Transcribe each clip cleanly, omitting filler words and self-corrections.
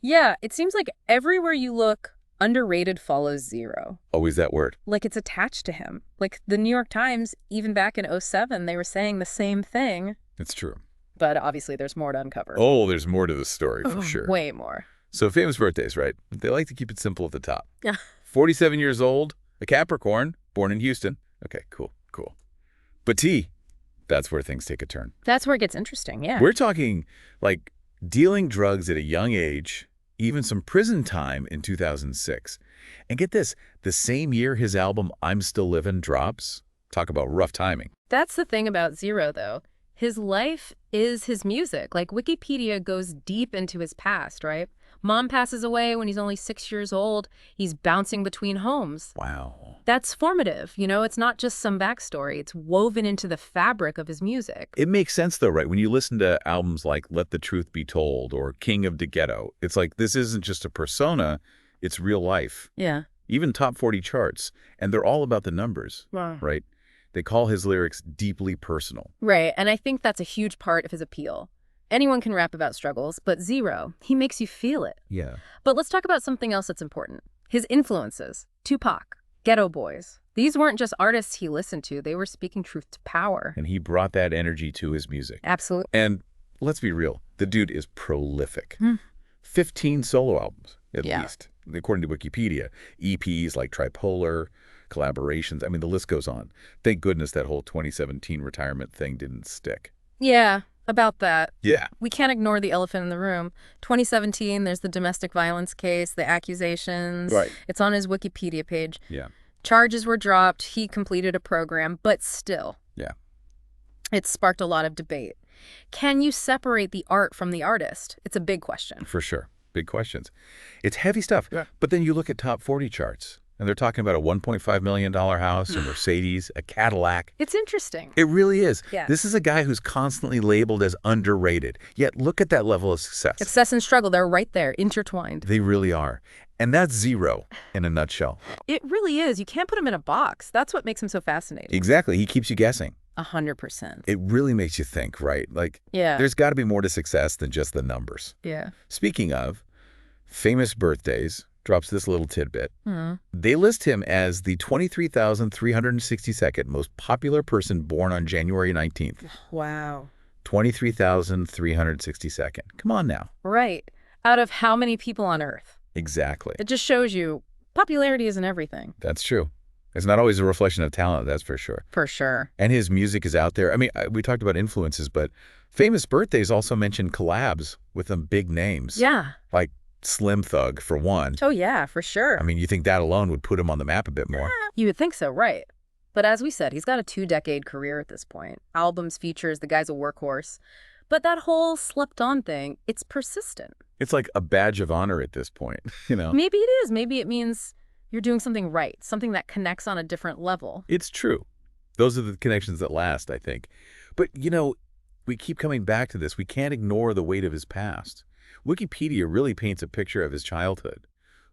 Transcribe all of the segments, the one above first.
Yeah, it seems like everywhere you look, underrated follows zero. Always that word. Like it's attached to him. Like the New York Times, even back in '07, they were saying the same thing. It's true. But obviously there's more to uncover. Oh, there's more to the story for Oh, sure. way more. So famous birthdays, right? They like to keep it simple at the top. Yeah. 47 years old, a Capricorn, born in Houston. Okay, cool. But T, that's where things take a turn. That's where it gets interesting, yeah. We're talking like dealing drugs at a young age, even some prison time in 2006. And get this, the same year his album I'm Still Livin' drops. Talk about rough timing. That's the thing about Zero, though. His life is his music. Like, Wikipedia goes deep into his past, right? Mom passes away when he's only 6 years old. He's bouncing between homes. Wow. That's formative, you know? It's not just some backstory. It's woven into the fabric of his music. It makes sense, though, right? When you listen to albums like Let the Truth Be Told or King of the Ghetto, it's like this isn't just a persona, it's real life. Yeah. Even top 40 charts, and they're all about the numbers, Wow. right? They call his lyrics deeply personal. Right, and I think that's a huge part of his appeal. Anyone can rap about struggles, but Zero, he makes you feel it. Yeah. But let's talk about something else that's important. His influences. Tupac, Ghetto Boys. These weren't just artists he listened to. They were speaking truth to power. And he brought that energy to his music. Absolutely. And let's be real, the dude is prolific. Hmm. 15 solo albums, at Yeah. least, according to Wikipedia. EPs like Tripolar, collaborations. I mean, the list goes on. Thank goodness that whole 2017 retirement thing didn't stick. Yeah, about that. Yeah. We can't ignore the elephant in the room. 2017, there's the domestic violence case, the accusations. Right. It's on his Wikipedia page. Yeah. Charges were dropped. He completed a program, but still. Yeah. It sparked a lot of debate. Can you separate the art from the artist? It's a big question. For sure. Big questions. It's heavy stuff. Yeah. But then you look at top 40 charts, and they're talking about a $1.5 million house, a Mercedes, a Cadillac. It's interesting. It really is. Yeah. This is a guy who's constantly labeled as underrated. Yet look at that level of success. Success and struggle, they're right there, intertwined. They really are. And that's Zero in a nutshell. It really is. You can't put him in a box. That's what makes him so fascinating. Exactly. He keeps you guessing. 100%. It really makes you think, right? Like, Yeah. there's got to be more to success than just the numbers. Yeah. Speaking of, famous birthdays drops this little tidbit. Hmm. They list him as the 23,362nd most popular person born on January 19th. Wow. 23,362nd. Come on now. Right. Out of how many people on Earth? Exactly. It just shows you popularity isn't everything. That's true. It's not always a reflection of talent, that's for sure. For sure. And his music is out there. I mean, we talked about influences, but famous birthdays also mention collabs with some big names. Yeah. Like Slim Thug, for one. Oh, yeah, for sure. I mean, you think that alone would put him on the map a bit more. You would think so, right. But as we said, he's got a 2-decade career at this point. Albums, features, the guy's a workhorse. But that whole slept-on thing, it's persistent. It's like a badge of honor at this point, you know? Maybe it is. Maybe it means you're doing something right, something that connects on a different level. It's true. Those are the connections that last, I think. But, you know, we keep coming back to this. We can't ignore the weight of his past. Wikipedia really paints a picture of his childhood,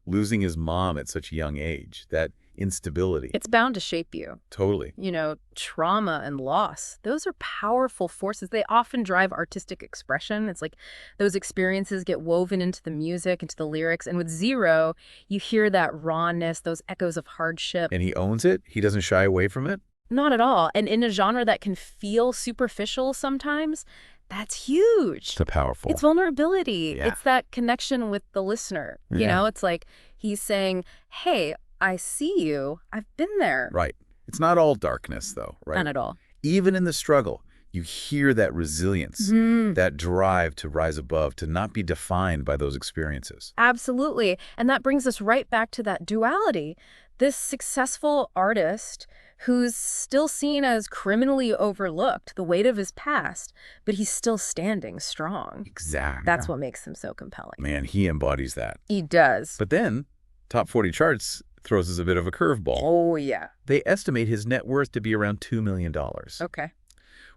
losing his mom at such a young age, that instability. It's bound to shape you. Totally. You know, trauma and loss, those are powerful forces. They often drive artistic expression. It's like those experiences get woven into the music, into the lyrics. And with Zero, you hear that rawness, those echoes of hardship. And he owns it? He doesn't shy away from it? Not at all. And in a genre that can feel superficial sometimes, that's huge. It's powerful. It's vulnerability. Yeah. It's that connection with the listener. You Yeah. know, it's like he's saying, hey, I see you. I've been there. Right. It's not all darkness, though, right? Not at all. Even in the struggle, you hear that resilience, that drive to rise above, to not be defined by those experiences. Absolutely. And that brings us right back to that duality. This successful artist who's still seen as criminally overlooked, the weight of his past, but he's still standing strong. Exactly. That's what makes him so compelling. Man, he embodies that. He does. But then, top 40 charts throws us a bit of a curveball. Oh, yeah. They estimate his net worth to be around $2 million, Okay.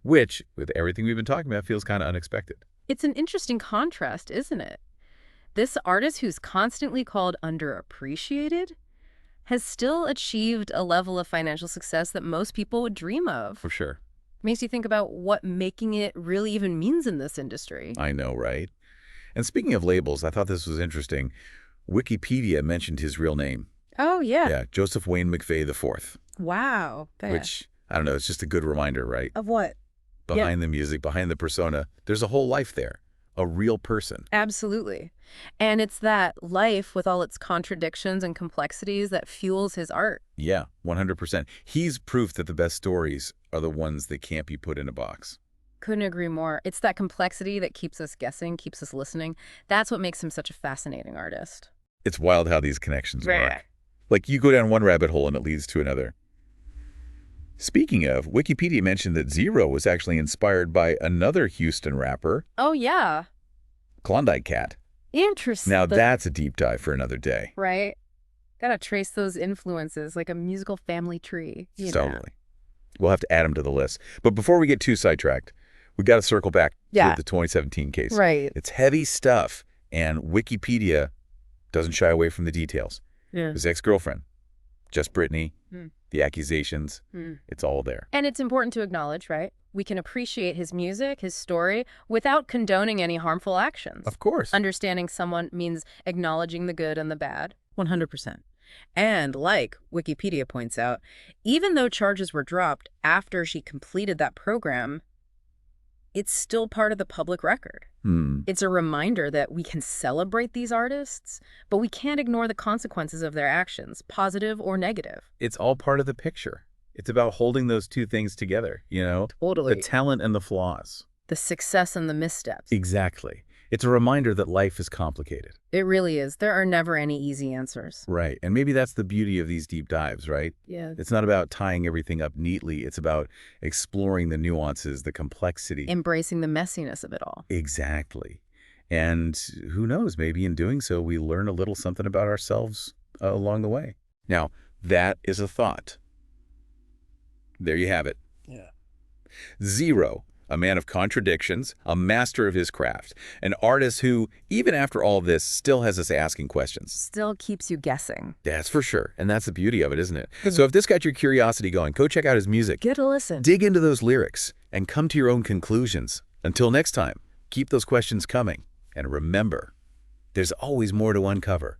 which, with everything we've been talking about, feels kind of unexpected. It's an interesting contrast, isn't it? This artist who's constantly called underappreciated has still achieved a level of financial success that most people would dream of. For sure. Makes you think about what making it really even means in this industry. I know, right? And speaking of labels, I thought this was interesting. Wikipedia mentioned his real name. Oh, yeah. Yeah, Joseph Wayne McVeigh IV, Wow. Yeah. which, I don't know, it's just a good reminder, right? Of what? Behind the music, behind the persona, there's a whole life there, a real person. Absolutely. And it's that life with all its contradictions and complexities that fuels his art. Yeah, 100%. He's proof that the best stories are the ones that can't be put in a box. Couldn't agree more. It's that complexity that keeps us guessing, keeps us listening. That's what makes him such a fascinating artist. It's wild how these connections Right. work. Like, you go down one rabbit hole and it leads to another. Speaking of, Wikipedia mentioned that Zero was actually inspired by another Houston rapper, Oh, yeah. Klondike Cat. Interesting. Now that's a deep dive for another day. Right? Gotta trace those influences like a musical family tree. Totally. We'll have to add them to the list. But before we get too sidetracked, we got to circle back to the 2017 case. Right. It's heavy stuff, and Wikipedia doesn't shy away from the details. Yeah. His ex-girlfriend, just Brittany, Mm. the accusations, it's all there. And it's important to acknowledge, right? We can appreciate his music, his story, without condoning any harmful actions. Of course. Understanding someone means acknowledging the good and the bad. 100%. And like Wikipedia points out, even though charges were dropped after she completed that program, it's still part of the public record. It's a reminder that we can celebrate these artists, but we can't ignore the consequences of their actions, positive or negative. It's all part of the picture. It's about holding those two things together, you know? Totally. The talent and the flaws. The success and the missteps. Exactly. It's a reminder that life is complicated. It really is. There are never any easy answers. Right. And maybe that's the beauty of these deep dives, right? Yeah. It's not about tying everything up neatly. It's about exploring the nuances, the complexity. Embracing the messiness of it all. Exactly. And who knows, maybe in doing so, we learn a little something about ourselves along the way. Now, that is a thought. There you have it. Yeah. Zero. A man of contradictions, a master of his craft, an artist who, even after all this, still has us asking questions. Still keeps you guessing. That's for sure. And that's the beauty of it, isn't it? So if this got your curiosity going, go check out his music. Get a listen. Dig into those lyrics and come to your own conclusions. Until next time, keep those questions coming. And remember, there's always more to uncover.